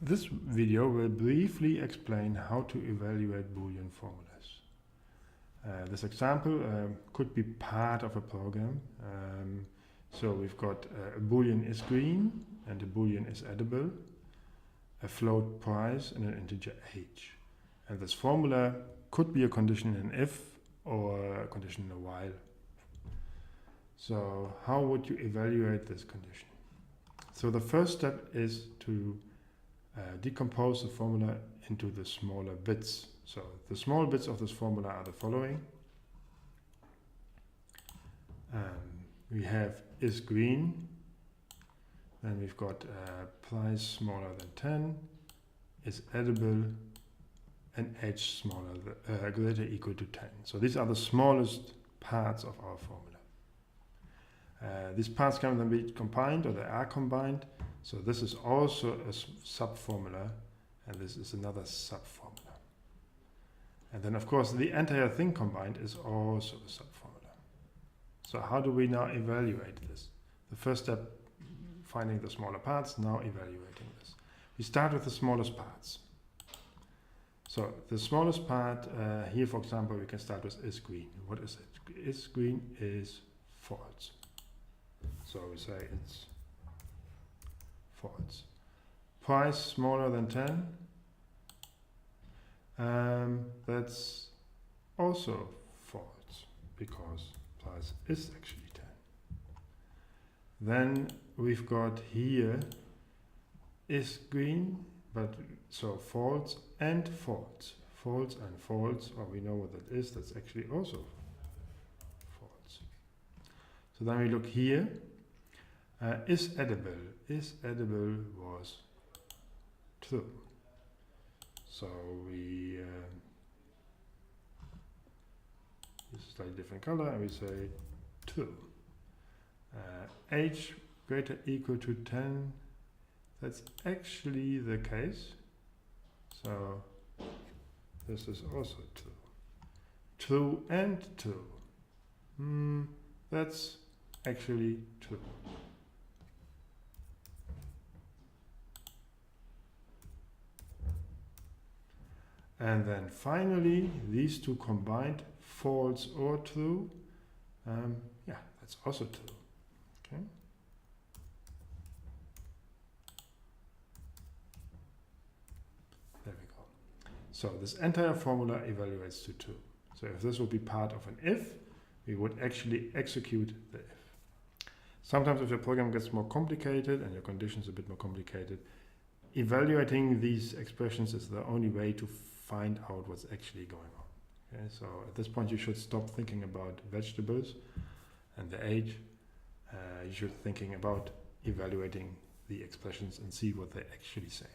This video will briefly explain how to evaluate Boolean formulas. This example could be part of a program. So we've got a Boolean is green and a Boolean is edible, a float price and an integer age. And this formula could be a condition in if or a condition in a while. So how would you evaluate this condition? So the first step is to decompose the formula into the smaller bits. So the small bits of this formula are the following. We have is green, then we've got price smaller than 10, is edible, and age smaller greater equal to 10. So these are the smallest parts of our formula. These parts can then be combined, or they are combined. So this is also a sub-formula, and this is another sub-formula. And then of course the entire thing combined is also a sub-formula. So how do we now evaluate this? The first step, finding the smaller parts, now evaluating this. We start with the smallest parts. So the smallest part, here for example, we can start with is green. What is it? Is green is false. So we say it's false. Price smaller than 10, that's also false because price is actually 10. Then we've got here is green, but so false and false. False and false, or we know what that is, that's actually also false. So then we look here. Is edible. Is edible was true. So we use a slightly different color and we say true. Age greater equal to 10. That's actually the case. So this is also true. True and true. That's actually true. And then finally, these two combined, false or true, yeah, that's also true. Okay. There we go. So this entire formula evaluates to true. So if this would be part of an if, we would actually execute the if. Sometimes if your program gets more complicated and your condition is a bit more complicated, evaluating these expressions is the only way to find out what's actually going on. Okay, so at this point you should stop thinking about vegetables and the age. You should thinking about evaluating the expressions and see what they actually say.